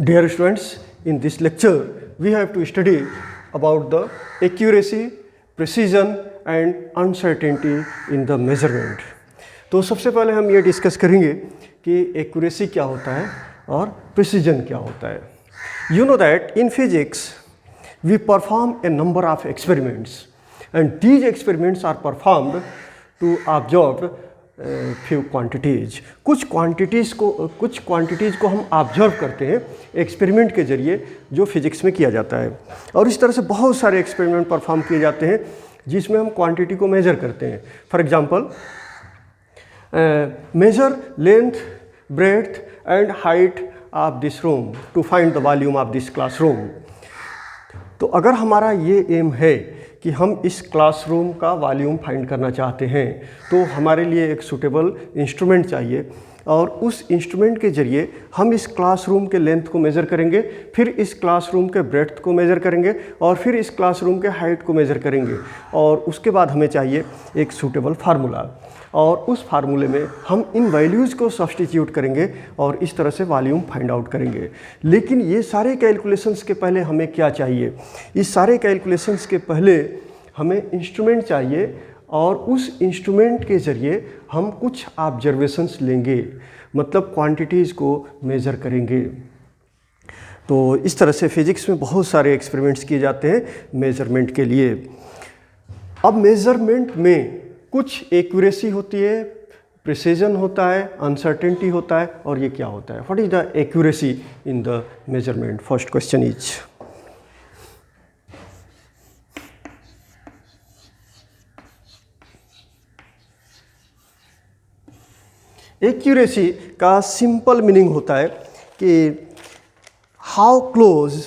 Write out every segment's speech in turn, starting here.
Dear students, in this lecture we have to study about the accuracy, precision and uncertainty in the measurement. तो सबसे पहले हम ये discuss करेंगे कि एक्यूरेसी क्या होता है और प्रिसीजन क्या होता है. You know that in physics we perform a number of experiments and these experiments are performed to observe few quantities. कुछ क्वांटिटीज़ को हम ऑब्जर्व करते हैं एक्सपेरिमेंट के जरिए जो फिजिक्स में किया जाता है. और इस तरह से बहुत सारे एक्सपेरिमेंट परफॉर्म किए जाते हैं जिसमें हम क्वांटिटी को मेज़र करते हैं. For example, measure length, breadth and height of this room to find the volume of this classroom. तो अगर हमारा ये एम है कि हम इस क्लासरूम का वॉल्यूम फाइंड करना चाहते हैं तो हमारे लिए एक सूटेबल इंस्ट्रूमेंट चाहिए और उस इंस्ट्रूमेंट के ज़रिए हम इस क्लासरूम के लेंथ को मेज़र करेंगे, फिर इस क्लासरूम के ब्रेड्थ को मेज़र करेंगे और फिर इस क्लासरूम के हाइट को मेज़र करेंगे और उसके बाद हमें चाहिए एक सूटेबल फार्मूला और उस फार्मूले में हम इन वैल्यूज़ को सब्स्टिट्यूट करेंगे और इस तरह से वॉल्यूम फाइंड आउट करेंगे. लेकिन ये सारे कैलकुलेशंस के पहले हमें क्या चाहिए? इस सारे कैलकुलेशंस के पहले हमें इंस्ट्रूमेंट चाहिए और उस इंस्ट्रूमेंट के ज़रिए हम कुछ ऑब्जर्वेशंस लेंगे, मतलब क्वांटिटीज़ को मेज़र करेंगे. तो इस तरह से फिज़िक्स में बहुत सारे एक्सपेरिमेंट्स किए जाते हैं मेज़रमेंट के लिए. अब मेज़रमेंट में कुछ एक्यूरेसी होती है, प्रिसीजन होता है, अनसर्टेनिटी होता है और ये क्या होता है? What is the accuracy in the measurement? First question is accuracy का सिंपल मीनिंग होता है कि how close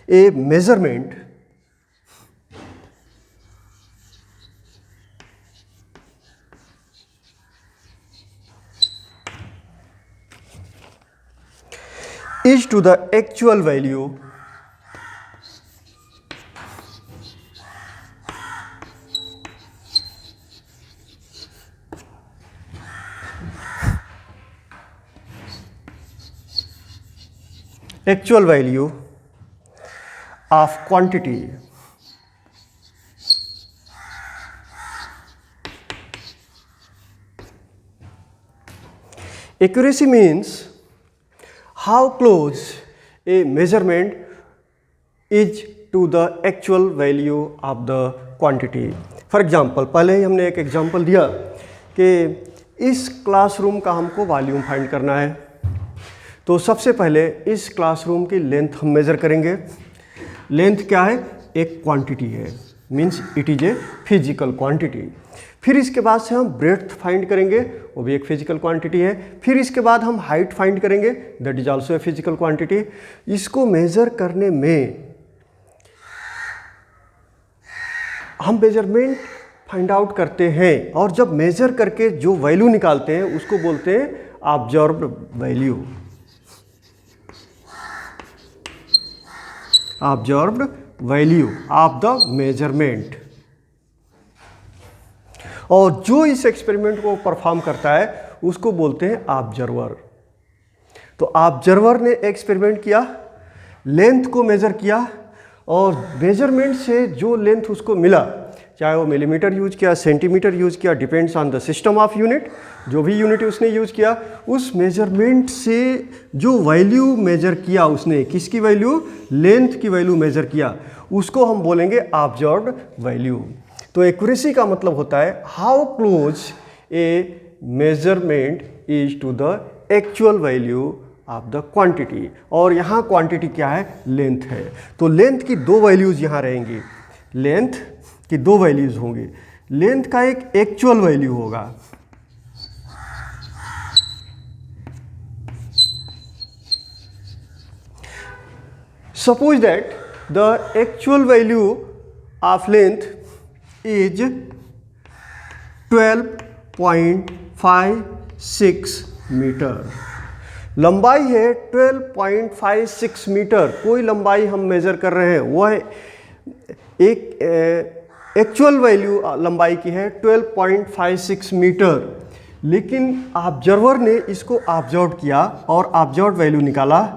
a measurement is to the actual value of quantity. Accuracy means how close a measurement is to the actual value of the quantity. For example, पहले ही हमने एक example दिया कि इस क्लासरूम का हमको वॉल्यूम फाइंड करना है. तो सबसे पहले इस क्लासरूम की लेंथ हम मेज़र करेंगे. लेंथ क्या है? एक क्वांटिटी है, means it is a physical quantity. फिर इसके बाद से हम ब्रेड्थ फाइंड करेंगे, वो भी एक फिजिकल क्वांटिटी है. फिर इसके बाद हम हाइट फाइंड करेंगे, that is also a physical quantity. इसको मेज़र करने में हम मेजरमेंट फाइंड आउट करते हैं और जब मेज़र करके जो वैल्यू निकालते हैं उसको बोलते हैं observed value. Observed value of the measurement. और जो इस एक्सपेरिमेंट को परफॉर्म करता है उसको बोलते हैं ऑब्जर्वर. तो ऑब्जर्वर ने एक्सपेरिमेंट किया, लेंथ को मेज़र किया और मेजरमेंट से जो लेंथ उसको मिला, चाहे वो मिलीमीटर यूज किया, सेंटीमीटर यूज किया, depends on the system of unit, जो भी यूनिट उसने यूज किया, उस मेजरमेंट से जो वैल्यू मेजर किया उसने, किसकी वैल्यू? लेंथ की वैल्यू मेजर किया, उसको हम बोलेंगे ऑब्जर्व्ड वैल्यू. तो एक्यूरेसी का मतलब होता है how close a measurement is to the actual value of the quantity. और यहाँ क्वांटिटी क्या है? लेंथ है. तो लेंथ की दो वैल्यूज़ यहाँ रहेंगी. लेंथ की दो वैल्यूज़ होंगी. लेंथ का एक एक्चुअल वैल्यू होगा, suppose that the actual value of length is 12.56 metre. लंबाई है 12.56 मीटर. कोई लंबाई हम मेज़र कर रहे हैं, वो है एक एक्चुअल वैल्यू लंबाई की है 12.56 मीटर, लेकिन ऑब्जर्वर ने इसको ऑब्जर्व किया और ऑब्जर्व वैल्यू निकाला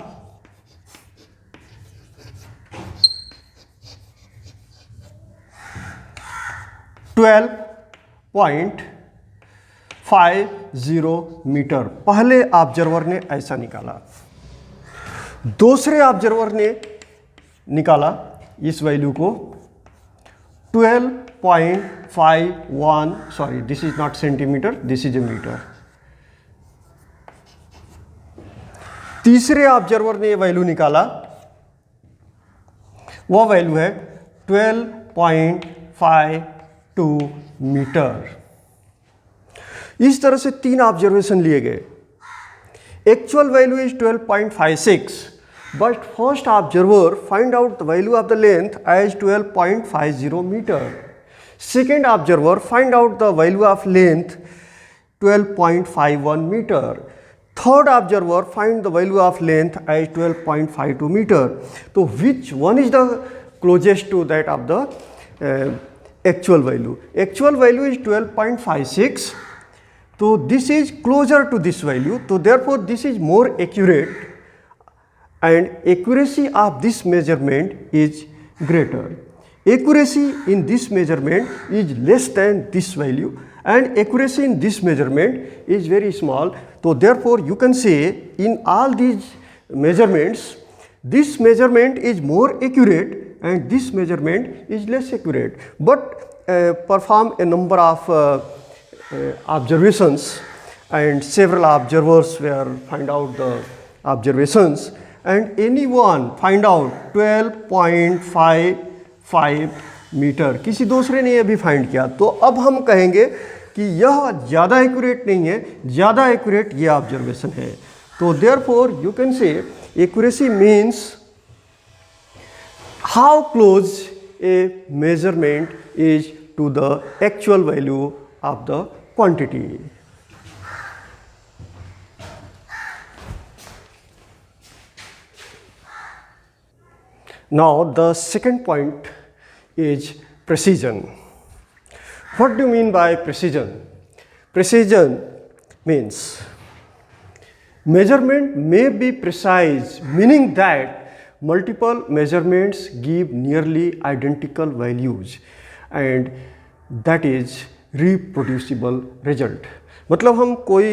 12.50 मीटर। पहले ऑब्जर्वर ने ऐसा निकाला। दूसरे ऑब्जर्वर ने निकाला इस वैल्यू को 12.51, sorry this is not centimetre, this is a metre. तीसरे ऑब्जर्वर ने ये वैल्यू निकाला, वह वैल्यू है 12.52 मीटर। इस तरह से 3 ऑब्जर्वेशन लिए गए। Actual value is 12.56, but first observer find out the value of the length as 12.50 meter. Second observer find out the value of length 12.51 meter. Third observer find the value of length as 12.52 meter. So which one is the closest to that of the actual value? Actual value is 12.56. So this is closer to this value. So therefore this is more accurate, and accuracy of this measurement is greater. Accuracy in this measurement is less than this value, and accuracy in this measurement is very small. So therefore you can say in all these measurements, this measurement is more accurate and this measurement is less accurate. But perform a number of observations, and several observers were find out the observations, and anyone find out 12.55 metre. किसी दूसरे ने यह भी find किया। तो अब हम कहेंगे कि यह ज़्यादा एक्यूरेट नहीं है, ज़्यादा एक्यूरेट ये ऑब्जर्वेशन है। तो therefore you can say accuracy means how close a measurement is to the actual value of the quantity. Now the second point is precision. What do you mean by precision? Precision means measurement may be precise, meaning that multiple measurements give nearly identical values, and that is reproducible result. मतलब हम कोई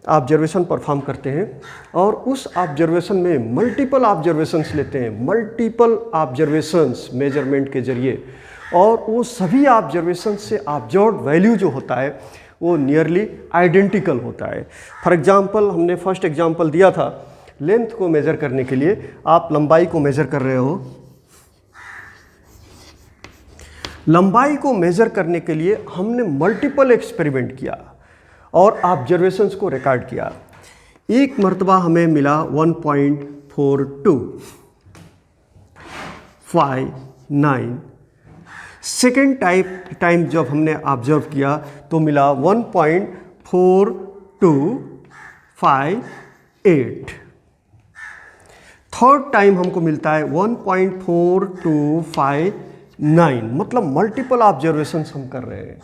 observation perform करते हैं और उस observation में multiple observations लेते हैं, मल्टीपल ऑब्जर्वेशंस मेजरमेंट के जरिए, और वो सभी ऑब्जर्वेशन से ऑब्जर्व्ड वैल्यू जो होता है वो नियरली आइडेंटिकल होता है। फॉर एग्जांपल हमने फर्स्ट एग्जांपल दिया था, लेंथ को मेज़र करने के लिए आप लंबाई को मेज़र कर रहे हो। लंबाई को मेज़र करने के लिए हमने मल्टीपल एक्सपेरिमेंट किया और ऑब्जर्वेशंस को रिकॉर्ड किया। एक मर्तबा हमें मिला 1.4259। सेकेंड टाइम जब हमने ऑब्जर्व किया तो मिला 1.4258। थर्ड टाइम हमको मिलता है 1.4259। मतलब मल्टीपल ऑब्जर्वेशंस हम कर रहे हैं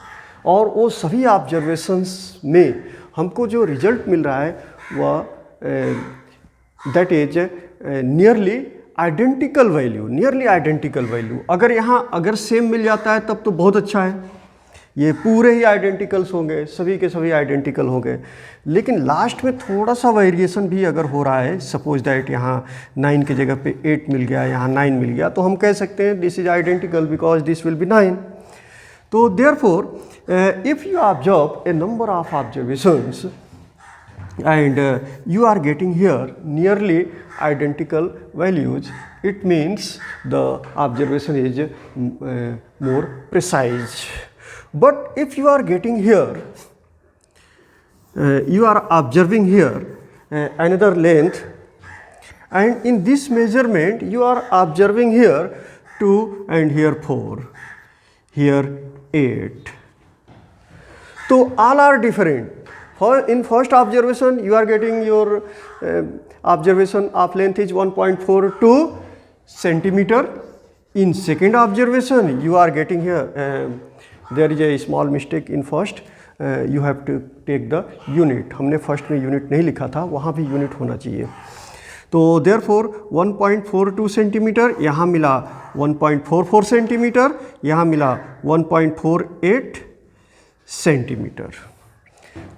और वो सभी ऑब्जर्वेशंस में हमको जो रिजल्ट मिल रहा है वह that is nearly identical value. अगर सेम मिल जाता है तब तो बहुत अच्छा है, ये पूरे ही आइडेंटिकल्स होंगे, सभी के सभी आइडेंटिकल होंगे। लेकिन लास्ट में थोड़ा सा वेरिएशन भी अगर हो रहा है, सपोज दैट यहाँ 9 की जगह पे 8 मिल गया, यहाँ 9 मिल गया, तो हम कह सकते हैं this is identical because this will be 9। तो therefore if you observe a number of observations and you are getting here nearly identical values, it means the observation is more precise. But if you are getting here, you are observing here another length, and in this measurement you are observing here 2 and here 4, here 8. So all are different. In first observation you are getting your observation of length is 1.42 centimeter, In second observation, you are getting here, there is a small mistake in first, you have to take the unit. हमने first में unit नहीं लिखा था, वहाँ भी unit होना चाहिए. तो therefore 1.42 सेंटीमीटर, यहाँ मिला 1.44 सेंटीमीटर, यहाँ मिला 1.48 सेंटीमीटर.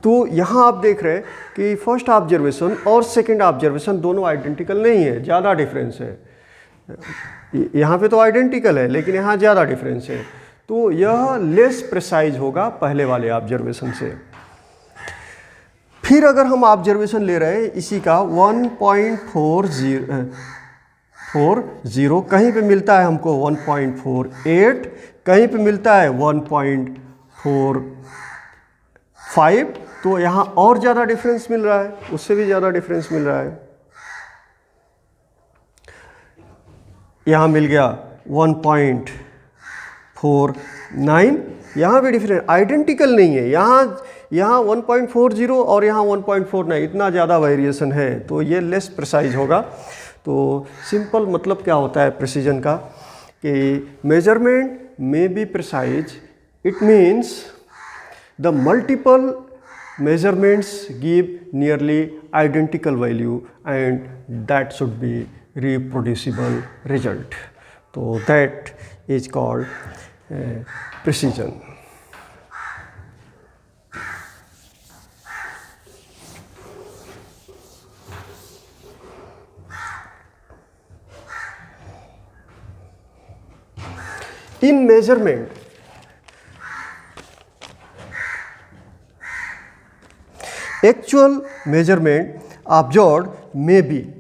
तो यहाँ आप देख रहे हैं कि फर्स्ट ऑब्जर्वेशन और सेकंड ऑब्जर्वेशन दोनों आइडेंटिकल नहीं है, ज़्यादा डिफरेंस है. यहाँ पे तो आइडेंटिकल है लेकिन यहाँ ज़्यादा डिफरेंस है. तो यह लेस प्रिसाइज होगा पहले वाले ऑब्जर्वेशन से. फिर अगर हम ऑब्जर्वेशन ले रहे हैं इसी का 1.40, कहीं पे मिलता है हमको 1.48, कहीं पे मिलता है 1.45, तो यहाँ और ज़्यादा डिफरेंस मिल रहा है, उससे भी ज़्यादा डिफरेंस मिल रहा है. यहाँ मिल गया 1.49, यहाँ भी डिफरेंस आइडेंटिकल नहीं है. यहाँ 1.40 और यहाँ 1.49, इतना ज़्यादा वेरिएशन है, तो ये लेस प्रिसाइज होगा. तो सिंपल मतलब क्या होता है प्रिसीजन का कि मेजरमेंट में be precise, it means the multiple measurements give nearly identical value and that should be reproducible result. So that is called precision. In measurement, actual measurement observed may be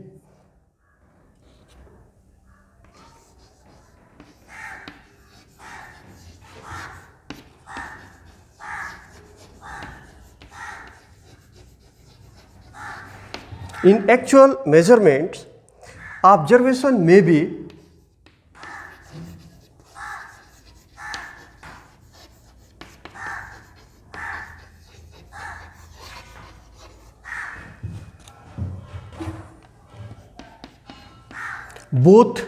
in actual measurements observation may be both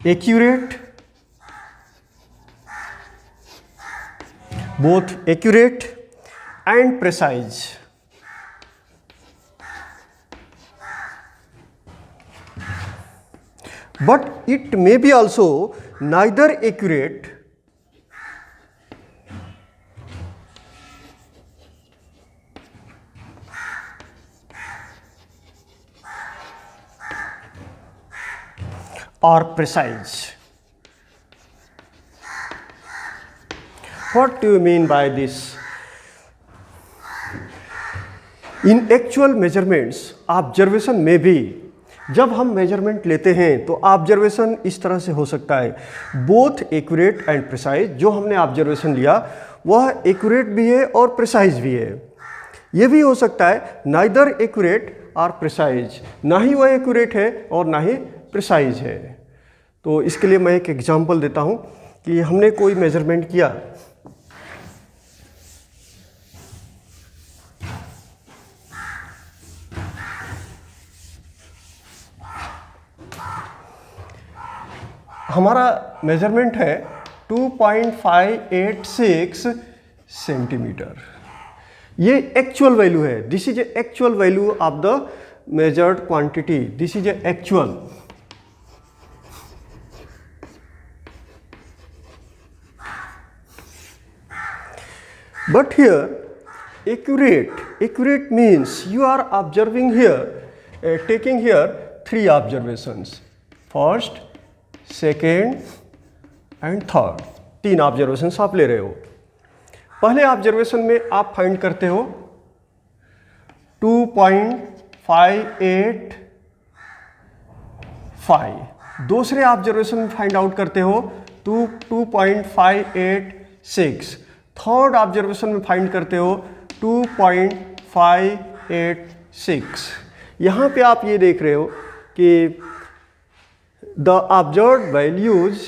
accurate and precise. But it may be also neither accurate or precise. What do you mean by this? In actual measurements, observation may be, जब हम measurement लेते हैं तो observation इस तरह से हो सकता है, बोथ एक्यूरेट एंड प्रिसाइज. जो हमने ऑब्जर्वेशन लिया वह एक्यूरेट भी है और प्रिसाइज भी है. ये भी हो सकता है नाइदर एक्यूरेट और प्रिसाइज, ना ही वह एक्यूरेट है और ना ही प्रिसाइज है. तो इसके लिए मैं एक एग्जांपल देता हूँ कि हमने कोई मेजरमेंट किया, हमारा मेजरमेंट है 2.586 सेंटीमीटर. ये एक्चुअल वैल्यू है. This is A actual value of the measured quantity. This is A actual. But here accurate means you are observing here, taking here 3 observations, first, second and third. 3 observations आप ले रहे हो. पहले observation में आप find करते हो 2.585, दूसरे ऑब्जर्वेशन में फाइंड आउट करते हो 2.586, थर्ड ऑब्जर्वेशन में फाइंड करते हो 2.586. यहाँ पे आप ये देख रहे हो कि the observed values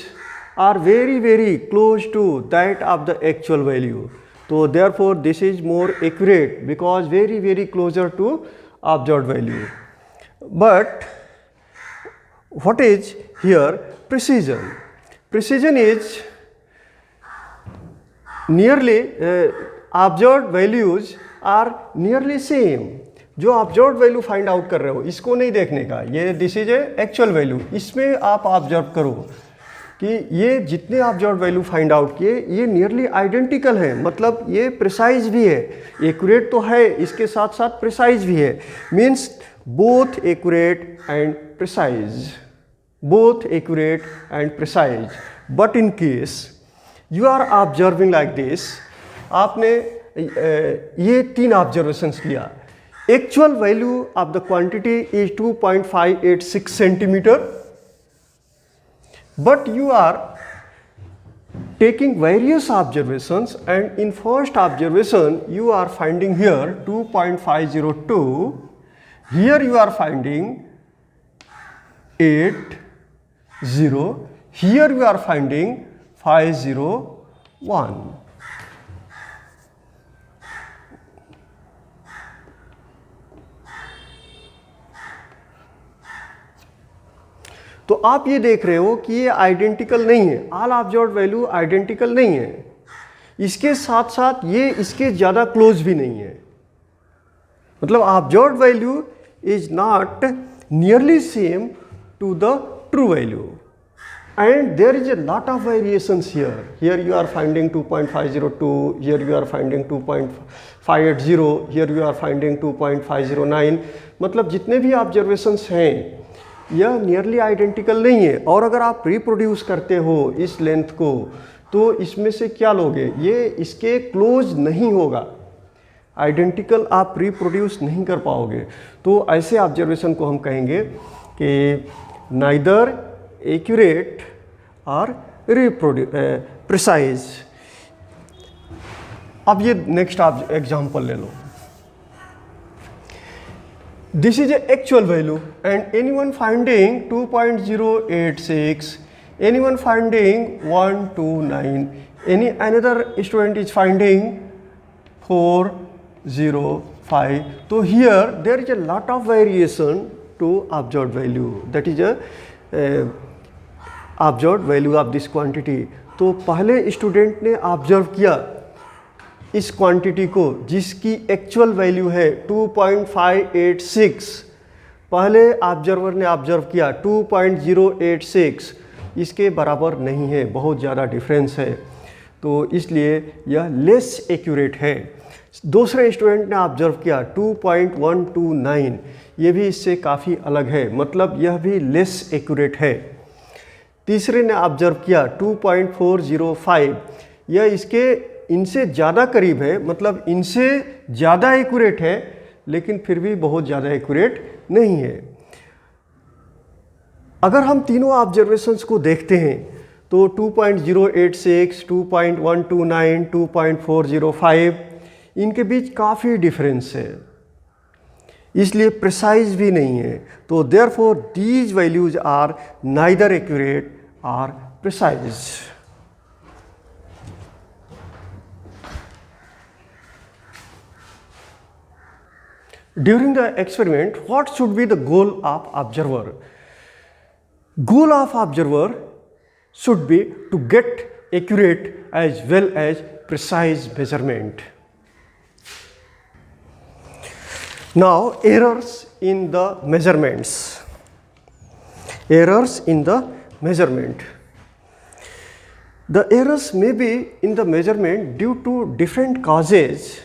are very close to that of the actual value. तो therefore this is more accurate because very closer to observed value. But what is here precision. Precision is nearly observed values are nearly same. जो observe value find out कर रहे हो इसको नहीं देखने का, ये this is A actual value, इसमें आप ऑब्जर्व करो कि ये जितने ऑब्जर्व वैल्यू फाइंड आउट किए ये नियरली आइडेंटिकल हैं, मतलब ये प्रिसाइज भी है, एक्यूरेट तो है, इसके साथ साथ प्रिसाइज भी है, means both accurate and precise, both accurate and precise. But in case you are observing like this, आपने ये 3 ऑब्जर्वेशंस किया. Actual value of the quantity is 2.586 centimeter, but you are taking various observations, and in first observation you are finding here 2.502, here you are finding 80, here you are finding 501. तो आप ये देख रहे हो कि ये आइडेंटिकल नहीं है, ऑल ऑब्जर्व्ड वैल्यू आइडेंटिकल नहीं है, इसके साथ साथ ये इसके ज़्यादा क्लोज भी नहीं है, मतलब observed value is not nearly same to the true value, and there is a lot of variations here. Here you are finding 2.502, here you are finding 2.580, here you are finding 2.509, मतलब जितने भी observations हैं यह nearly identical नहीं है. और अगर आप रिप्रोड्यूस करते हो इस लेंथ को तो इसमें से क्या लोगे, ये इसके क्लोज नहीं होगा, आइडेंटिकल आप रिप्रोड्यूस नहीं कर पाओगे. तो ऐसे ऑब्जर्वेशन को हम कहेंगे कि नाइदर एक्यूरेट और प्रिसाइज. अब ये नेक्स्ट आप एग्जाम्पल ले लो. This is a actual value, and anyone finding 2.086, anyone finding 129, another student is finding 405. So here there is a lot of variation to observed value, that is a observed value of this quantity. तो पहले student ने observe किया इस quantity को जिसकी actual value है 2.586, पहले observer ने ऑब्जर्व किया 2.086, इसके बराबर नहीं है, बहुत ज़्यादा डिफरेंस है, तो इसलिए यह लेस एक्यूरेट है. दूसरे स्टूडेंट ने ऑब्जर्व किया 2.129, ये भी इससे काफ़ी अलग है, मतलब यह भी लेस एक्यूरेट है. तीसरे ने ऑब्जर्व किया 2.405, यह इसके इनसे ज़्यादा करीब है, मतलब इनसे ज़्यादा एक्यूरेट है लेकिन फिर भी बहुत ज़्यादा एक्यूरेट नहीं है. अगर हम तीनों ऑब्जर्वेशंस को देखते हैं तो 2.086, 2.129, 2.405 इनके बीच काफ़ी डिफरेंस है, इसलिए प्रिसाइज भी नहीं है. तो therefore these values are neither accurate और precise. During the experiment, what should be the goal of observer? Goal of observer should be to get accurate as well as precise measurement. Now, errors in the measurements. Errors in the measurement. The errors may be in the measurement due to different causes.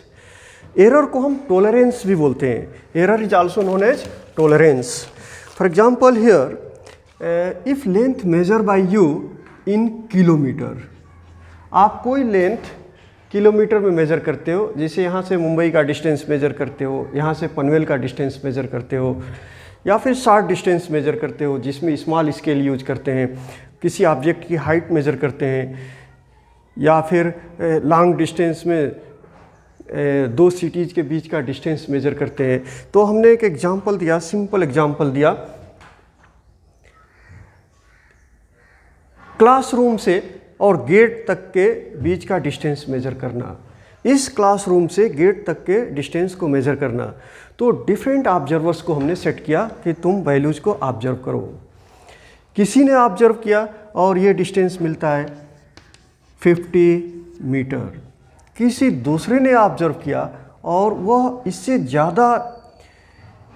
Error को हम tolerance भी बोलते हैं. Error is also known as tolerance. For example here if length measure by you in kilometre, आप कोई length kilometre में measure करते हो, जैसे यहाँ से मुंबई का डिस्टेंस मेज़र करते हो, यहाँ से पनवेल का डिस्टेंस मेज़र करते हो, या फिर शॉर्ट डिस्टेंस मेज़र करते हो जिसमें स्मॉल स्केल यूज करते हैं, किसी ऑब्जेक्ट की हाइट मेज़र करते हैं, या फिर लॉन्ग डिस्टेंस में दो सिटीज़ के बीच का डिस्टेंस मेज़र करते हैं. तो हमने एक एग्जांपल दिया, सिंपल एग्जांपल दिया, क्लासरूम से और गेट तक के बीच का डिस्टेंस मेज़र करना, इस क्लासरूम से गेट तक के डिस्टेंस को मेज़र करना. तो डिफरेंट ऑब्जर्वर्स को हमने सेट किया कि तुम वैल्यूज़ को ऑब्जर्व करो. किसी ने ऑब्जर्व किया और ये डिस्टेंस मिलता है 50 मीटर। किसी दूसरे ने ऑब्जर्व किया और वह इससे ज़्यादा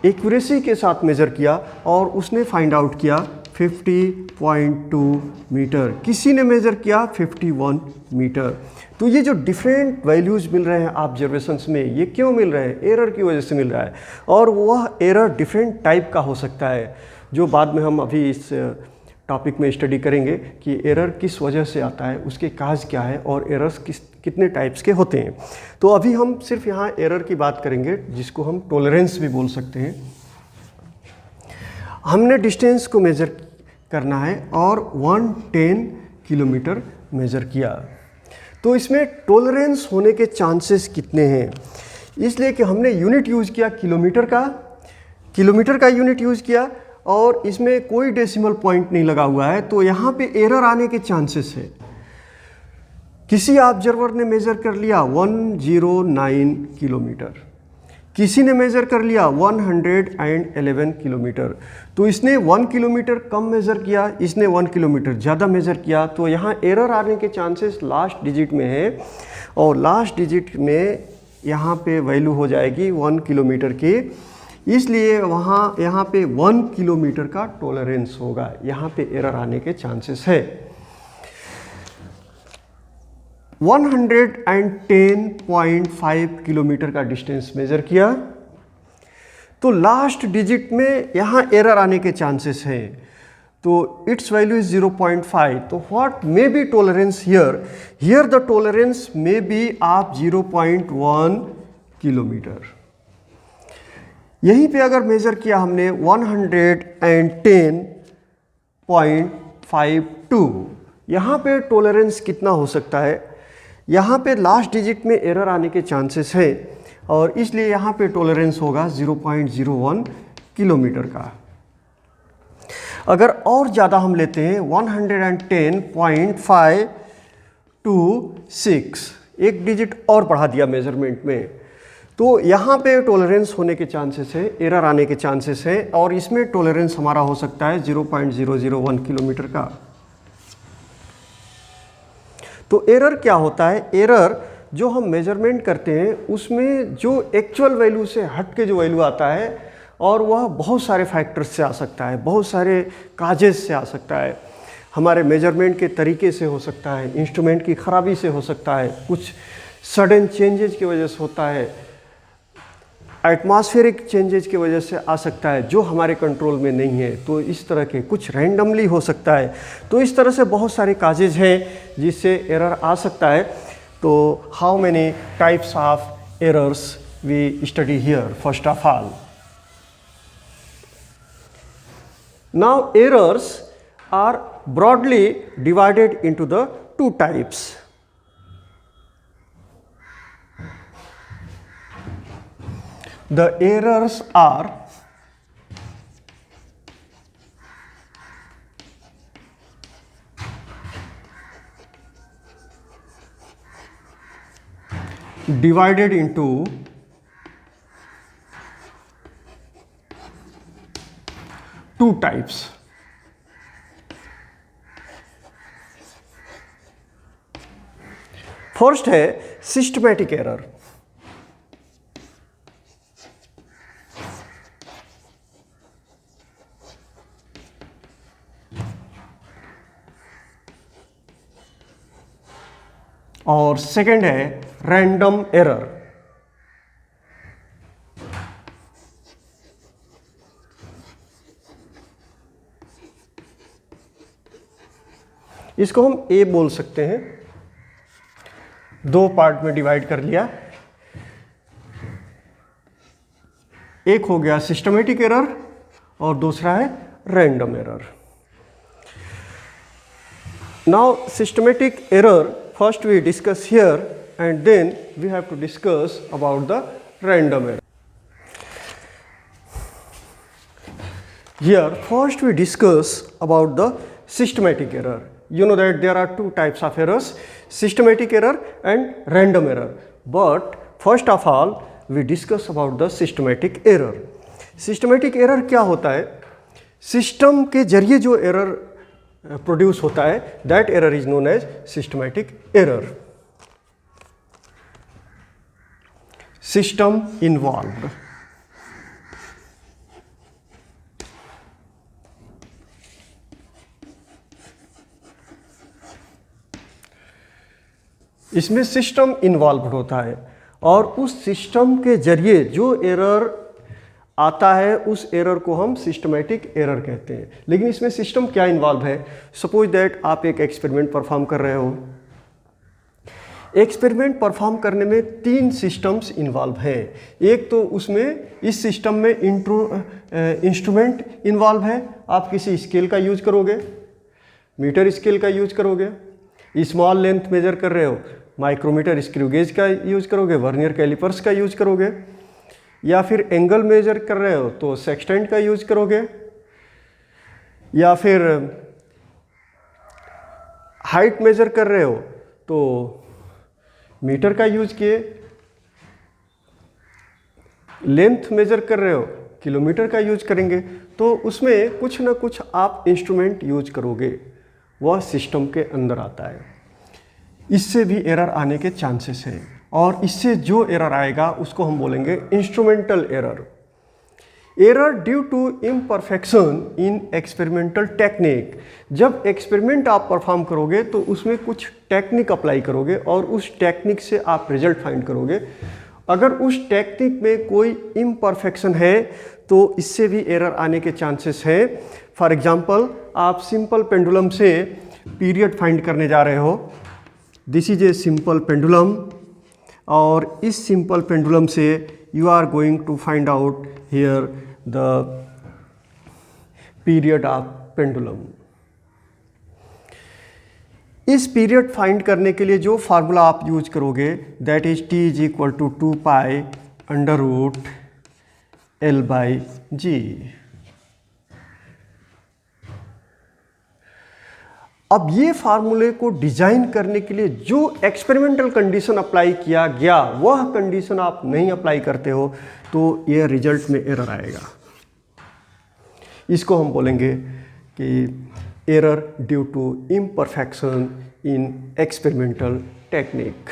एक्यूरेसी के साथ मेज़र किया और उसने फाइंड आउट किया 50.2 मीटर। किसी ने मेज़र किया 51 मीटर। तो ये जो डिफरेंट वैल्यूज़ मिल रहे हैं ऑब्जर्वेशंस में, ये क्यों मिल रहे हैं? एरर की वजह से मिल रहा है। और वह एरर डिफरेंट टाइप का हो सकता है, जो बाद में हम अभी इस टॉपिक में स्टडी करेंगे कि एरर किस वजह से आता है, उसके काज क्या है और एरर्स कितने टाइप्स के होते हैं। तो अभी हम सिर्फ यहाँ एरर की बात करेंगे, जिसको हम टॉलरेंस भी बोल सकते हैं। हमने डिस्टेंस को मेज़र करना है और 110 किलोमीटर मेज़र किया। तो इसमें टॉलरेंस होने के चांसेस कितने हैं? इसलिए कि हमने यूनिट यूज़ किया किलोमीटर का यूनिट यूज़ किया और इसमें कोई डेसिमल पॉइंट नहीं लगा हुआ है, तो यहाँ पे एरर आने के चांसेस है। किसी ऑब्जर्वर ने मेज़र कर लिया 109 किलोमीटर, किसी ने मेज़र कर लिया 111 किलोमीटर। तो इसने 1 किलोमीटर कम मेज़र किया, इसने 1 किलोमीटर ज़्यादा मेज़र किया। तो यहाँ एरर आने के चांसेस लास्ट डिजिट में है और लास्ट डिजिट में यहाँ पे वैल्यू हो जाएगी 1 किलोमीटर की। इसलिए यहाँ पे 1 किलोमीटर का टॉलरेंस होगा, यहाँ पे एरर आने के चांसेस है। 110.5 किलोमीटर का डिस्टेंस मेज़र किया, तो लास्ट डिजिट में यहाँ एरर आने के चांसेस हैं। तो इट्स वैल्यू इज 0.5। तो what may be tolerance here the tolerance may be of 0.1 kilometre. यहीं पे अगर मेज़र किया हमने 110.52, यहाँ पे टॉलरेंस कितना हो सकता है? यहाँ पे लास्ट डिजिट में एरर आने के चांसेस है और इसलिए यहाँ पे टॉलरेंस होगा 0.01 किलोमीटर का। अगर और ज़्यादा हम लेते हैं 110.526, एक डिजिट और बढ़ा दिया मेजरमेंट में, तो यहाँ पे टॉलरेंस होने के चांसेस है, एरर आने के चांसेस है और इसमें टॉलरेंस हमारा हो सकता है 0.001 किलोमीटर का। तो एरर क्या होता है? एरर जो हम मेजरमेंट करते हैं उसमें जो एक्चुअल वैल्यू से हट के जो वैल्यू आता है, और वह बहुत सारे फैक्टर्स से आ सकता है, बहुत सारे काजेस से आ सकता है। हमारे मेजरमेंट के तरीके से हो सकता है, इंस्ट्रूमेंट की ख़राबी से हो सकता है, कुछ सडन चेंजेस की वजह से होता है, एटमॉस्फेरिक चेंजेस की वजह से आ सकता है जो हमारे कंट्रोल में नहीं है। तो इस तरह के कुछ रैंडमली हो सकता है। तो इस तरह से बहुत सारे काजेज हैं जिससे एरर आ सकता है। तो how many types of errors we study here? First of all, now errors are broadly divided into the two types. The errors are divided into two types. First है सिस्टमैटिक एरर। और second है random error. इसको हम ए बोल सकते हैं। दो part में डिवाइड कर लिया। एक हो गया सिस्टमैटिक एरर और दूसरा है random error. Now systematic error first we discuss here and then we have to discuss about the random error. Here first we discuss about the systematic error. You know that there are two types of errors, systematic error and random error. But first of all we discuss about the systematic error. Systematic error क्या होता है? System के जरिए जो error produce होता है, that error is known as systematic error. System involved. इसमें system involved होता है और उस सिस्टम के जरिए जो एरर आता है उस एरर को हम सिस्टमैटिक एरर कहते हैं। लेकिन इसमें सिस्टम क्या इन्वॉल्व है? सपोज दैट आप एक एक्सपेरिमेंट परफॉर्म कर रहे हो। एक्सपेरिमेंट परफॉर्म करने में 3 सिस्टम्स इन्वॉल्व हैं। एक तो उसमें इस सिस्टम में इंस्ट्रूमेंट इन्वॉल्व है। आप किसी स्केल का यूज करोगे, मीटर स्केल का यूज करोगे, स्मॉल लेंथ मेजर कर रहे हो, माइक्रोमीटर स्क्रू गेज का यूज करोगे, वर्नियर कैलिपर्स का यूज करोगे, या फिर एंगल मेजर कर रहे हो तो सेक्सटेंट का यूज करोगे, या फिर हाइट मेजर कर रहे हो तो मीटर का यूज किए, लेंथ मेजर कर रहे हो किलोमीटर का यूज करेंगे। तो उसमें कुछ ना कुछ आप इंस्ट्रूमेंट यूज करोगे, वह सिस्टम के अंदर आता है। इससे भी एरर आने के चांसेस हैं और इससे जो एरर आएगा उसको हम बोलेंगे instrumental error. Error due to imperfection in experimental technique. जब एक्सपेरिमेंट आप परफॉर्म करोगे तो उसमें कुछ टेक्निक अप्लाई करोगे और उस टेक्निक से आप रिजल्ट फाइंड करोगे। अगर उस टेक्निक में कोई इम्परफेक्शन है तो इससे भी एरर आने के चांसेस हैं। फॉर एग्जांपल, आप सिंपल पेंडुलम से पीरियड फाइंड करने जा रहे हो। This is a simple pendulum और इस सिंपल पेंडुलम से you are going to find out here the period of pendulum. इस पीरियड फाइंड करने के लिए जो फार्मूला आप यूज करोगे that is T is equal to 2 pi under root L by G. अब ये फार्मूले को डिजाइन करने के लिए जो एक्सपेरिमेंटल कंडीशन अप्लाई किया गया वह कंडीशन आप नहीं अप्लाई करते हो तो ये रिजल्ट में एरर आएगा। इसको हम बोलेंगे कि error due to imperfection in experimental technique.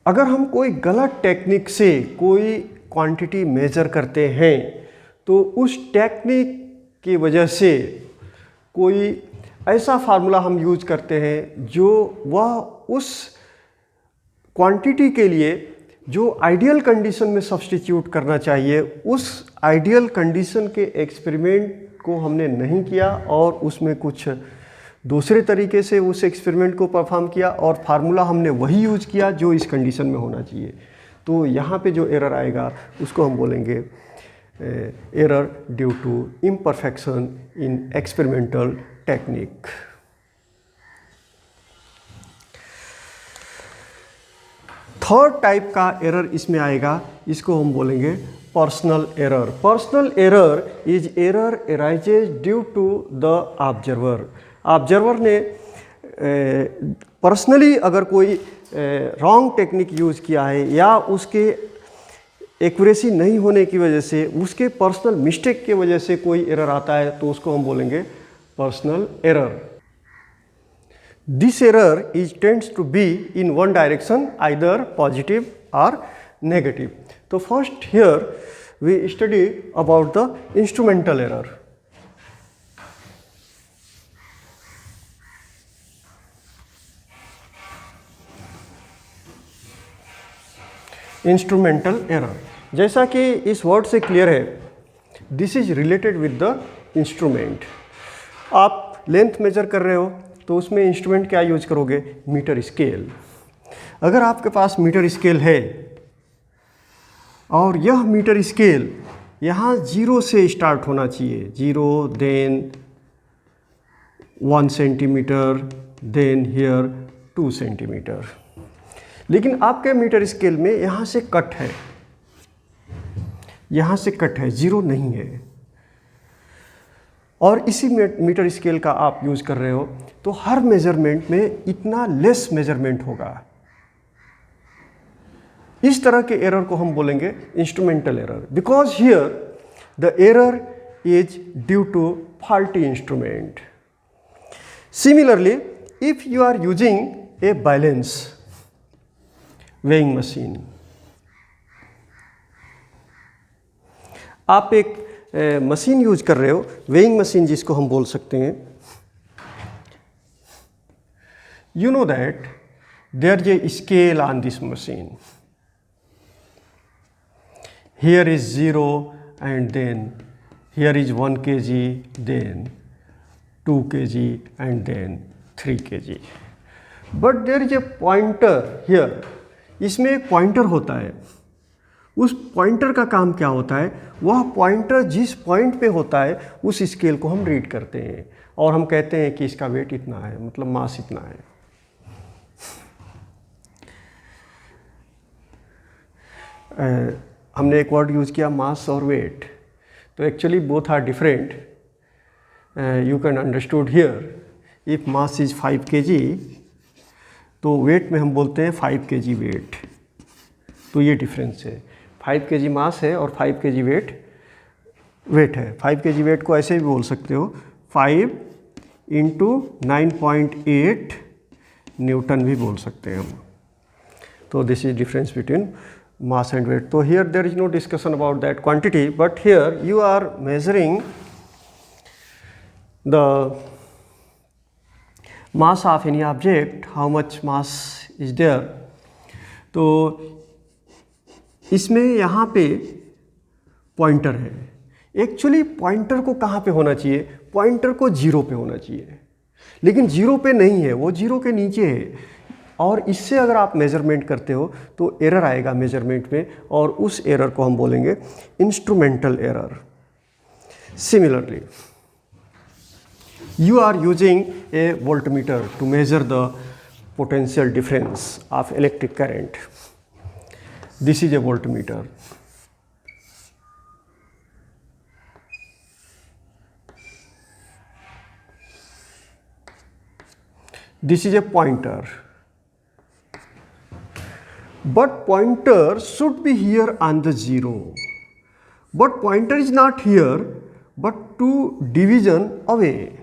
अगर हम कोई गलत टेक्निक से कोई क्वांटिटी मेजर करते हैं तो उस टेक्निक की वजह से कोई ऐसा फार्मूला हम यूज करते हैं जो वह उस क्वांटिटी के लिए जो आइडियल कंडीशन में सब्स्टिट्यूट करना चाहिए, उस आइडियल कंडीशन के एक्सपेरिमेंट को हमने नहीं किया और उसमें कुछ दूसरे तरीके से उस एक्सपेरिमेंट को परफॉर्म किया और फार्मूला हमने वही यूज किया जो इस कंडीशन में होना चाहिए। तो यहाँ पे जो एरर आएगा उसको हम बोलेंगे error due to imperfection in experimental technique. Third type का एरर इसमें आएगा, इसको हम बोलेंगे personal error. Personal error is error arises due to the observer. Observer ने पर्सनली अगर कोई रॉन्ग टेक्निक यूज किया है या उसके एक्यूरेसी नहीं होने की वजह से, उसके पर्सनल मिस्टेक की वजह से कोई एरर आता है तो उसको हम बोलेंगे personal error. This error is tends to be in one direction, either positive और नेगेटिव। तो first here we study about the instrumental error. Instrumental error, जैसा कि इस वर्ड से क्लियर है, this is related with the instrument. आप length measure कर रहे हो तो उसमें इंस्ट्रूमेंट क्या यूज करोगे? Metre scale. अगर आपके पास मीटर स्केल है और यह मीटर स्केल यहाँ 0 से स्टार्ट होना चाहिए, 0 then 1 centimetre then here 2 centimetre, लेकिन आपके मीटर स्केल में यहाँ से कट है, यहाँ से कट है, 0 नहीं है और इसी मीटर स्केल का आप यूज कर रहे हो तो हर मेजरमेंट में इतना लेस मेजरमेंट होगा। इस तरह के एरर को हम बोलेंगे instrumental error, because here the error is due to faulty instrument. Similarly, if you are using a balance weighing machine, आप एक मशीन यूज कर रहे हो, वेइंग मशीन जिसको हम बोल सकते हैं, you know that there is a scale on this machine. Here is 0 and then here is 1 kg, then 2 kg and then 3 kg. But there is a pointer here. इसमें एक पॉइंटर होता है. उस पॉइंटर का काम क्या होता है? वह पॉइंटर जिस पॉइंट पे होता है उस स्केल को हम रीड करते हैं और हम कहते हैं कि इसका वेट इतना है, मतलब मास इतना है. हमने एक वर्ड यूज़ किया मास और वेट, तो actually both are different. You can understood here, if mass is 5 kg तो वेट में हम बोलते हैं 5 kg वेट. तो ये डिफरेंस है. 5 kg मास है और 5 kg वेट है. 5 kg वेट को ऐसे भी बोल सकते हो, 5 इंटू 9.8 न्यूटन भी बोल सकते हैं हम. तो this is difference between mass and weight. So here there is no discussion about that quantity, but here you are measuring the mass of any object, how much mass is there. तो इसमें यहाँ पे pointer है. Actually pointer को कहाँ पे होना चाहिए? पॉइंटर को 0 पे होना चाहिए, लेकिन 0 पे नहीं है, वो 0 के नीचे है. और इससे अगर आप मेजरमेंट करते हो तो एरर आएगा मेजरमेंट में, और उस एरर को हम बोलेंगे instrumental error. Similarly, you are using a voltmeter to measure the potential difference of electric current. This is a voltmeter. This is a pointer. But pointer should be here on the 0. But pointer is not here, but 2 division away,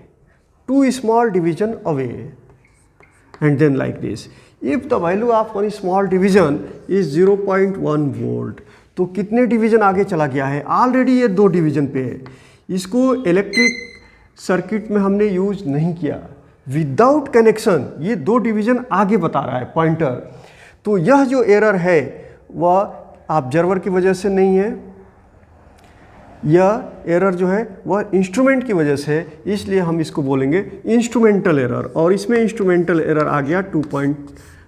2 small division away, and then like this. If the value of one small division is 0.1 volt, तो कितने division आगे चला गया है? Already ये 2 division पे है. इसको इलेक्ट्रिक सर्किट में हमने यूज नहीं किया. विदाउट कनेक्शन ये 2 डिवीजन आगे बता रहा है पॉइंटर. तो यह जो एरर है वह ऑब्जर्वर की वजह से नहीं है, यह एरर जो है वह इंस्ट्रूमेंट की वजह से है. इसलिए हम इसको बोलेंगे इंस्ट्रूमेंटल एरर, और इसमें इंस्ट्रूमेंटल एरर आ गया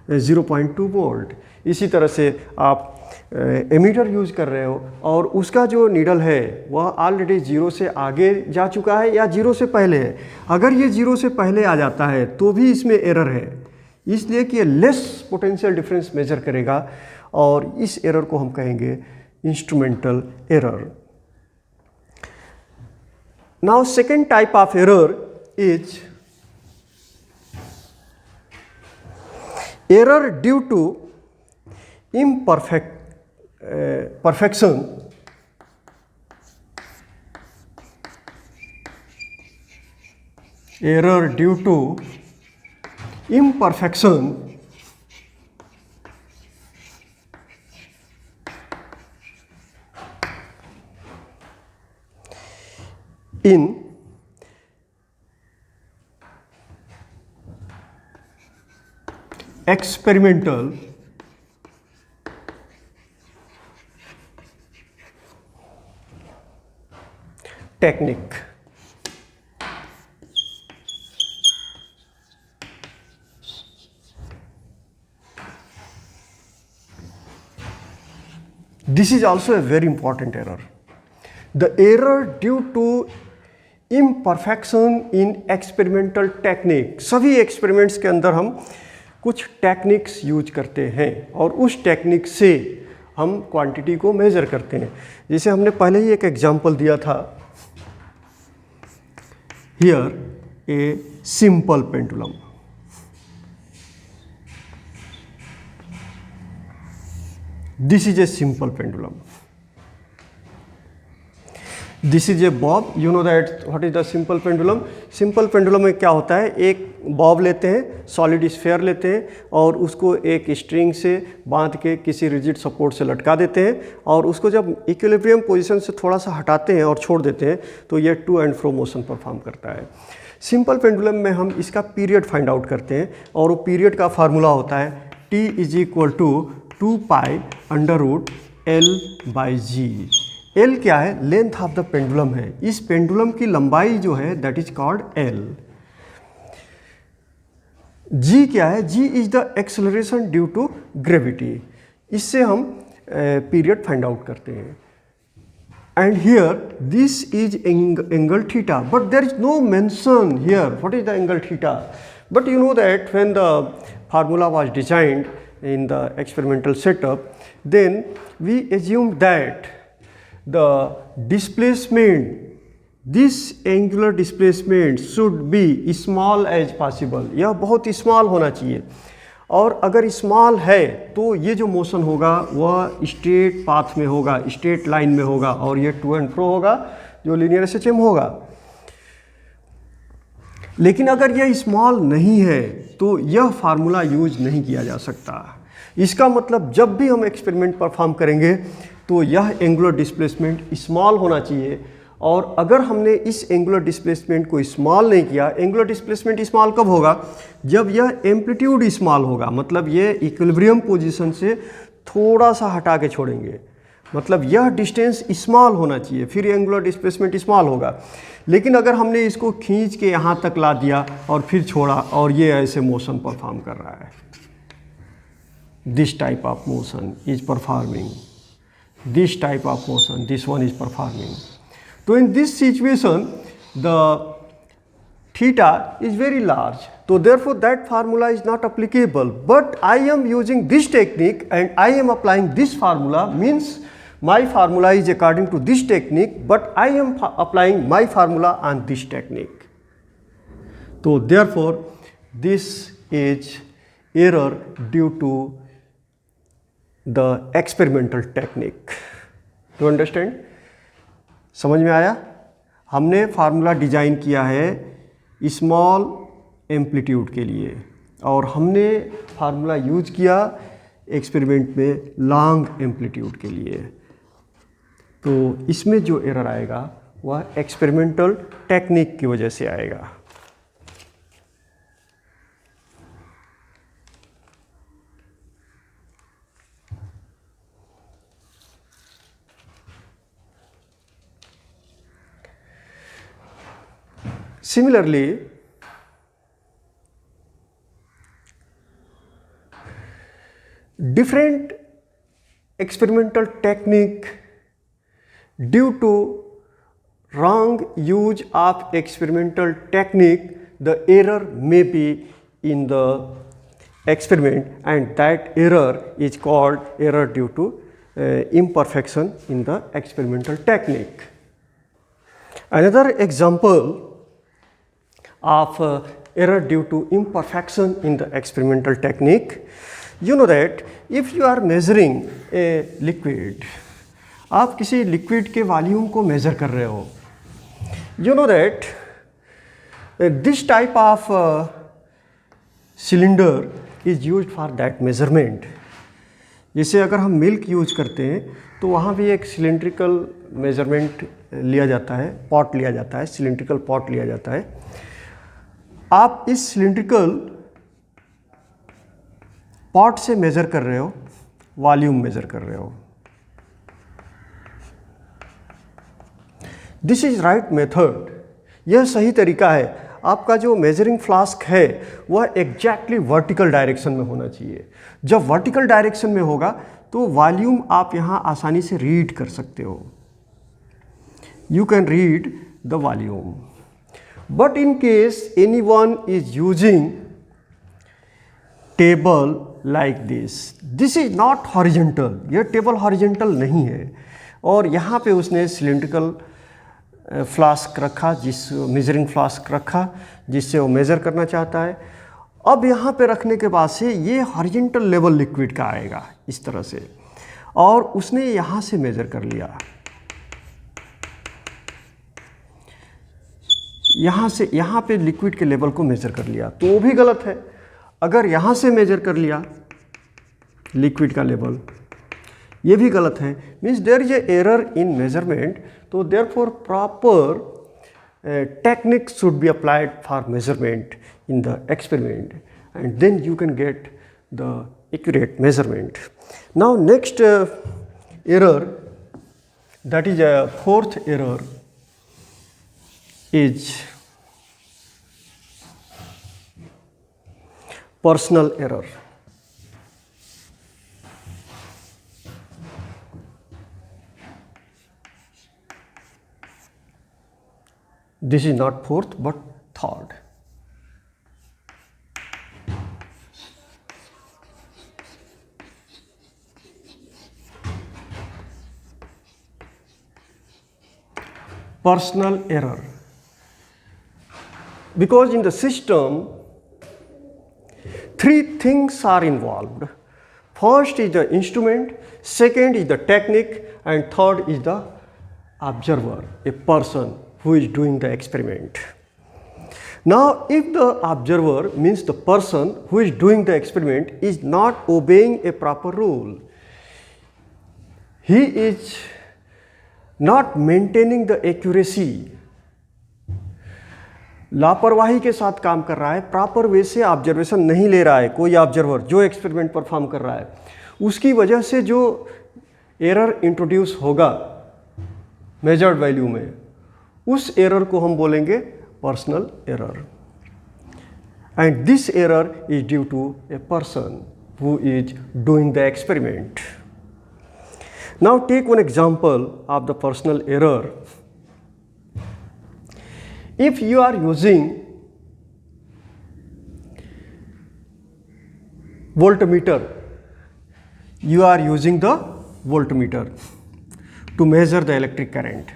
0.2 वोल्ट. इसी तरह से आप एमीटर यूज कर रहे हो और उसका जो नीडल है वह ऑलरेडी 0 से आगे जा चुका है या 0 से पहले है. अगर ये 0 से पहले आ जाता है तो भी इसमें एरर है, इसलिए कि ये लेस पोटेंशियल डिफरेंस मेजर करेगा, और इस एरर को हम कहेंगे instrumental error. Now second type of error is error due to perfection error due to imperfection in experimental technique. This is also a very important error. The error due to imperfection in experimental technique. सभी experiments के अंदर हम कुछ techniques use करते हैं और उस technique से हम क्वांटिटी को मेजर करते हैं. जैसे हमने पहले ही एक एग्जांपल दिया था, here a simple pendulum. This is a simple pendulum. This is A Bob, you know that what is the simple pendulum. Simple pendulum में क्या होता है, एक बॉब लेते हैं, सॉलिड स्फेयर लेते हैं और उसको एक स्ट्रिंग से बांध के किसी रिजिड सपोर्ट से लटका देते हैं और उसको जब इक्विलिब्रियम पोजीशन से थोड़ा सा हटाते हैं और छोड़ देते हैं तो ये to and fro motion perform करता है। सिंपल पेंडुलम में हम इसका पीरियड फाइंड आउट करते हैं और वो पीरियड का फार्मूला होता है T = 2 pi under root L/G। L क्या है, लेंथ ऑफ द पेंडुलम है, इस पेंडुलम की लंबाई जो है that is called L। G क्या है, G is the acceleration due to gravity, इससे हम पीरियड फाइंड आउट करते हैं। And here this is angle theta, but there is no mention here what is the angle theta. But you know that when the formula was designed in the experimental setup, then we assumed that the displacement, this angular displacement should be small as possible, यह बहुत small होना चाहिए और अगर small है तो ये जो मोशन होगा वह स्ट्रेट पाथ में होगा, स्ट्रेट लाइन में होगा और ये टू एंड फ्रो होगा जो लीनियर SHM होगा। लेकिन अगर यह स्मॉल नहीं है तो यह फार्मूला यूज नहीं किया जा सकता। इसका मतलब जब भी हम एक्सपेरिमेंट परफॉर्म करेंगे तो यह एंगुलर डिस्प्लेसमेंट स्मॉल होना चाहिए और अगर हमने इस एंगुलर डिस्प्लेसमेंट को स्मॉल नहीं किया, एंगुलर डिस्प्लेसमेंट स्मॉल कब होगा, जब यह एम्पलीट्यूड स्मॉल होगा, मतलब ये इक्विलिब्रियम पोजीशन से थोड़ा सा हटा के छोड़ेंगे, मतलब यह डिस्टेंस स्मॉल होना चाहिए, फिर एंगुलर डिस्प्लेसमेंट स्मॉल होगा। लेकिन अगर हमने इसको खींच के यहाँ तक ला दिया और फिर छोड़ा और ये ऐसे मोशन परफॉर्म कर रहा है, this type of motion is performing, this type of motion, this one is performing. तो in this situation the theta is very large, so therefore that formula is not applicable, but I am using this technique and I am applying this formula, means my formula is according to this technique but I am applying my formula on this technique. So therefore this is error due to the experimental technique. Do you understand? समझ में आया? हमने formula design किया है small amplitude के लिए और हमने फार्मूला यूज किया एक्सपेरिमेंट में लॉन्ग एम्पलीट्यूड के लिए। तो इसमें जो एरर आएगा वह एक्सपेरिमेंटल टेक्निक की वजह से आएगा। Similarly, different experimental technique due to wrong use of experimental technique, the error may be in the experiment and that error is called error due to imperfection in the experimental technique. Another example of error due to imperfection in the experimental technique, you know that if you are measuring a liquid, आप किसी liquid के volume को measure कर रहे हो, you know that this type of cylinder is used for that measurement. जैसे अगर हम मिल्क यूज करते हैं तो वहाँ भी एक सिलिंड्रिकल मेजरमेंट लिया जाता है, पॉट लिया जाता है, सिलिंड्रिकल पॉट लिया जाता है। आप इस सिलिंड्रिकल पॉट से मेज़र कर रहे हो, वॉल्यूम मेज़र कर रहे हो। दिस इज राइट मेथड, यह सही तरीका है। आपका जो मेजरिंग फ्लास्क है वह एग्जैक्टली वर्टिकल डायरेक्शन में होना चाहिए। जब वर्टिकल डायरेक्शन में होगा तो वॉल्यूम आप यहाँ आसानी से रीड कर सकते हो, you can read the volume. But in case anyone is using table like this, this is not horizontal, यह टेबल हॉरिजेंटल नहीं है और यहाँ पे उसने सिलिंड्रिकल फ्लास्क रखा, जिस मेजरिंग फ्लास्क रखा जिससे वो मेज़र करना चाहता है। अब यहाँ पे रखने के बाद से ये हॉरिजेंटल लेवल लिक्विड का आएगा इस तरह से और उसने यहाँ से मेज़र कर लिया। यहाँ से यहाँ पे लिक्विड के लेवल को मेज़र कर लिया तो वो भी गलत है। अगर यहाँ से मेज़र कर लिया लिक्विड का लेवल, ये भी गलत है। Means there is a error in measurement, तो therefore proper technique should be applied for measurement in the experiment, and then you can get the accurate measurement. Now next error, that is a fourth error, is personal error. This is not fourth but third. Personal error. Because in the system, three things are involved. First is the instrument, second is the technique, and third is the observer, a person who is doing the experiment. Now, if the observer means the person who is doing the experiment is not obeying a proper rule, he is not maintaining the accuracy, लापरवाही के साथ काम कर रहा है, proper way से observation नहीं ले रहा है, कोई ऑब्जर्वर जो एक्सपेरिमेंट परफॉर्म कर रहा है, उसकी वजह से जो एरर इंट्रोड्यूस होगा मेजर्ड वैल्यू में, उस एरर को हम बोलेंगे personal error. And this error is due to a person who is doing the experiment. Now take one example of the personal error. If you are using voltmeter, you are using the voltmeter to measure the electric current.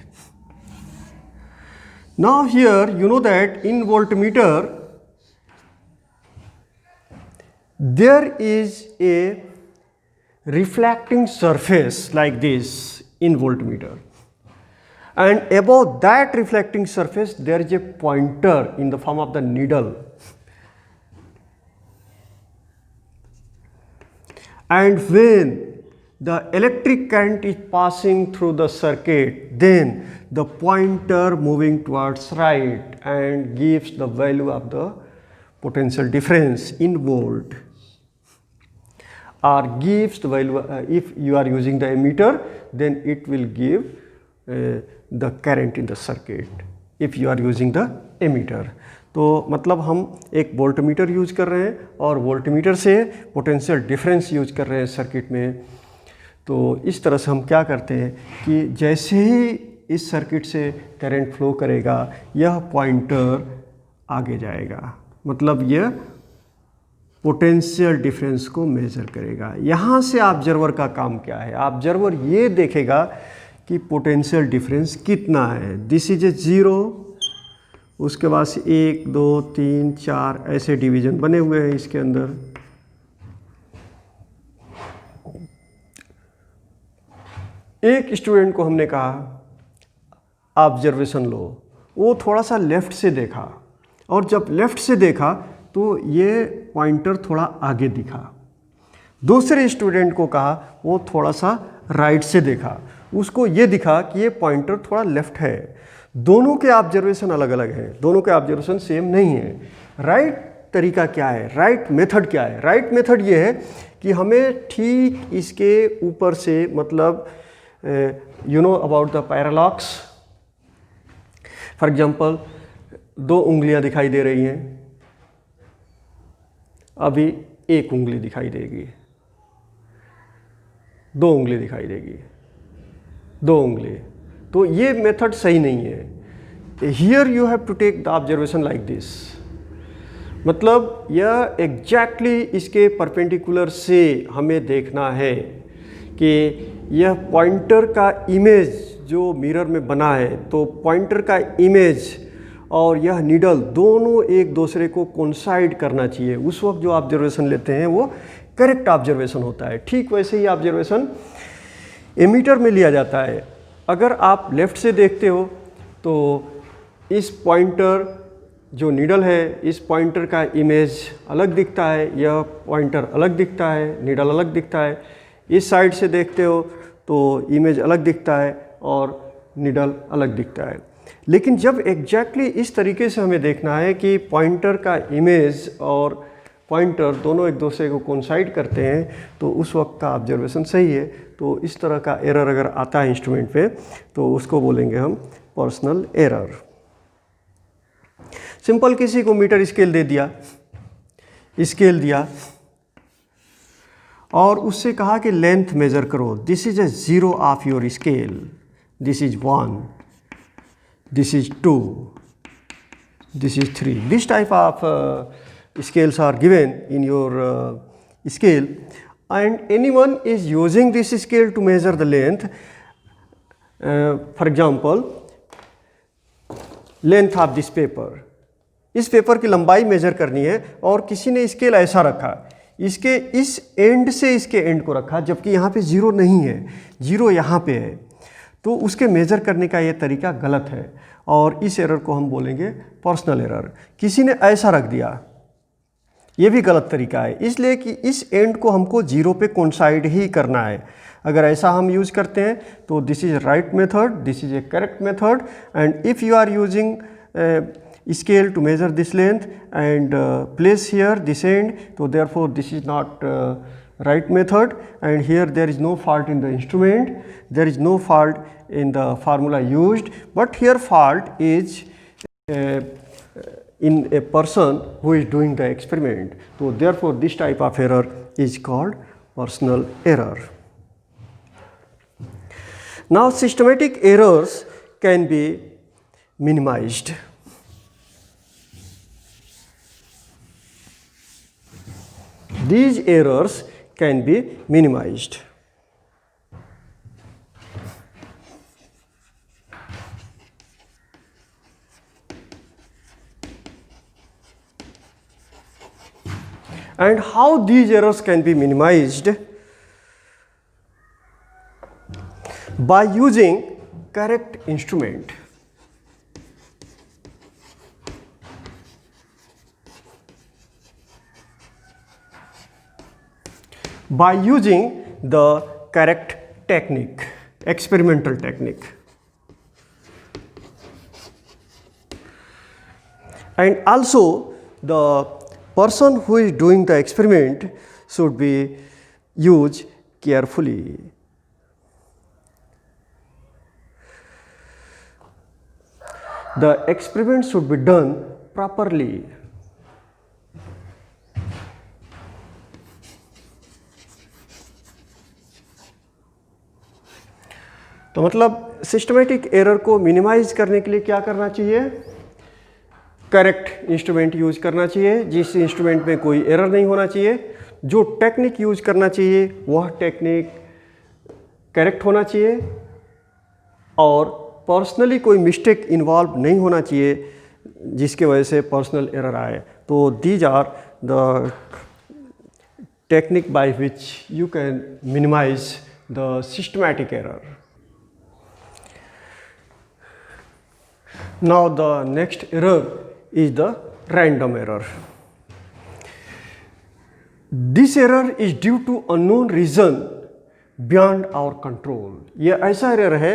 Now here you know that in voltmeter there is a reflecting surface like this in voltmeter. And above that reflecting surface there is a pointer in the form of the needle, and when the electric current is passing through the circuit, then the pointer moving towards right and gives the value of the potential difference in volt, or gives the value if you are using the ammeter, then it will give the current in the circuit if you are using the ammeter. तो मतलब हम एक voltmeter use कर रहे हैं और voltmeter से potential difference use कर रहे हैं सर्किट में. तो इस तरह से हम क्या करते हैं कि जैसे ही इस सर्किट से करंट फ्लो करेगा यह पॉइंटर आगे जाएगा, मतलब यह पोटेंशियल डिफरेंस को मेजर करेगा. यहाँ से ऑब्जर्वर का काम क्या है, ऑब्जर्वर ये देखेगा कि पोटेंशियल डिफरेंस कितना है. दिस इज ए 0, उसके बाद से 1 2 3 4 ऐसे डिवीजन बने हुए हैं इसके अंदर. एक स्टूडेंट को हमने कहा ऑब्जर्वेशन लो, वो थोड़ा सा लेफ़्ट से देखा, और जब लेफ़्ट से देखा तो ये पॉइंटर थोड़ा आगे दिखा. दूसरे स्टूडेंट को कहा, वो थोड़ा सा राइट से देखा, उसको ये दिखा कि ये पॉइंटर थोड़ा लेफ़्ट है. दोनों के ऑब्जर्वेशन अलग अलग हैं, दोनों के ऑब्जर्वेशन सेम नहीं है. राइट तरीका क्या है, राइट मेथड क्या है? राइट मेथड ये है कि हमें ठीक इसके ऊपर से, मतलब you know about the parallax. For example 2 उंगलियां दिखाई दे रही हैं, अभी 1 उंगली दिखाई देगी, 2 उंगली दिखाई देगी, 2 उंगली. तो ये मेथड सही नहीं है. Here you have to take the observation like this, मतलब यह एग्जैक्टली इसके परपेंडिकुलर से हमें देखना है कि यह पॉइंटर का इमेज जो मिरर में बना है, तो पॉइंटर का इमेज और यह नीडल दोनों एक दूसरे को कोइंसाइड करना चाहिए. उस वक्त जो ऑब्जर्वेशन लेते हैं वो करेक्ट ऑब्जर्वेशन होता है. ठीक वैसे ही ऑब्जर्वेशन एमीटर में लिया जाता है. अगर आप लेफ़्ट से देखते हो तो इस पॉइंटर जो नीडल है, इस पॉइंटर का इमेज अलग दिखता है, यह पॉइंटर अलग दिखता है, नीडल अलग दिखता है। इस साइड से देखते हो तो इमेज अलग दिखता है और नीडल अलग दिखता है। लेकिन जब एग्जैक्टली इस तरीके से हमें देखना है कि पॉइंटर का इमेज और पॉइंटर दोनों एक दूसरे को कोइंसाइड करते हैं, तो उस वक्त का ऑब्जर्वेशन सही है। तो इस तरह का एरर अगर आता है इंस्ट्रूमेंट पे तो उसको बोलेंगे हम पर्सनल एरर। सिंपल, किसी को मीटर स्केल दे दिया, स्केल दिया और उससे कहा कि लेंथ मेजर करो। This is a zero of your scale, this is 1, this is 2, this is 3. This type of scales are given in your scale, and anyone is using this scale to measure the length. For example, length of this paper. इस paper की लंबाई major करनी है और किसी ने scale ऐसा रखा, इसके इस एंड से इसके एंड को रखा, जबकि यहाँ पे जीरो नहीं है, जीरो यहाँ पे है, तो उसके मेज़र करने का ये तरीका गलत है और इस एरर को हम बोलेंगे पर्सनल एरर। किसी ने ऐसा रख दिया, ये भी गलत तरीका है, इसलिए कि इस एंड को हमको जीरो पे कोइंसाइड ही करना है। अगर ऐसा हम यूज़ करते हैं तो this is right method, this is a correct method, and if you are using scale to measure this length and place here this end, so therefore this is not right method, and here there is no fault in the instrument, there is no fault in the formula used, but here fault is in a person who is doing the experiment. So therefore this type of error is called personal error. Now systematic errors can be minimized. These errors can be minimized. And how these errors can be minimized? By using correct instrument. By using the correct technique, experimental technique. And also the person who is doing the experiment should be used carefully. The experiment should be done properly. तो मतलब systematic error को minimise करने के लिए क्या करना चाहिए? Correct instrument use करना चाहिए, जिस इंस्ट्रूमेंट में कोई एरर नहीं होना चाहिए। जो टेक्निक यूज करना चाहिए वह टेक्निक करेक्ट होना चाहिए और पर्सनली कोई मिस्टेक इन्वॉल्व नहीं होना चाहिए जिसके वजह से पर्सनल एरर आए। तो these are the technique by which you can minimise the systematic error. Now the next error is the random error. This error is due to unknown reason beyond our control. यह ऐसा error है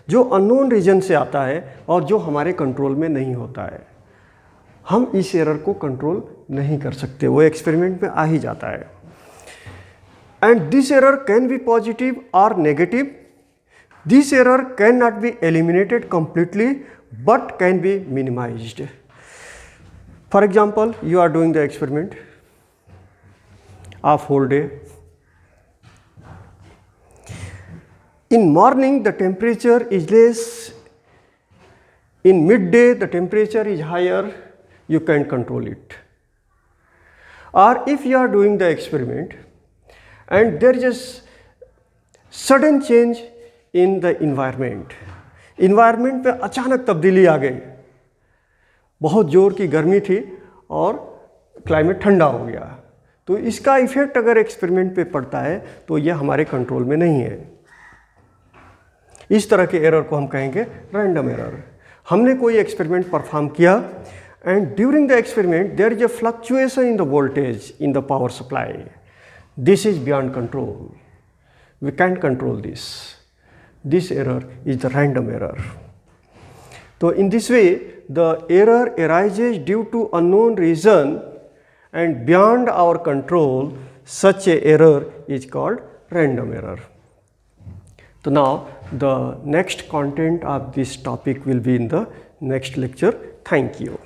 जो unknown reason से आता है और जो हमारे कंट्रोल में नहीं होता है। हम इस एरर को कंट्रोल नहीं कर सकते, वो एक्सपेरिमेंट में आ ही जाता है। And this error can be positive और negative. This error can not be eliminated completely but can be minimized. For example, you are doing the experiment of whole day. In morning the temperature is less, in midday the temperature is higher, you can control it. Or if you are doing the experiment and there is a sudden change in the environment, environment पे अचानक तब्दीली आ गई, बहुत ज़ोर की गर्मी थी और क्लाइमेट ठंडा हो गया, तो इसका इफ़ेक्ट अगर एक्सपेरिमेंट पे पड़ता है तो यह हमारे कंट्रोल में नहीं है। इस तरह के एरर को हम कहेंगे रैंडम एरर। हमने कोई एक्सपेरिमेंट परफॉर्म किया and during the experiment there is a fluctuation in the voltage in the power supply. This is beyond control. We can't control this. This error is the random error. So in this way the error arises due to unknown reason and beyond our control. Such a error is called random error. So now the next content of this topic will be in the next lecture. Thank you.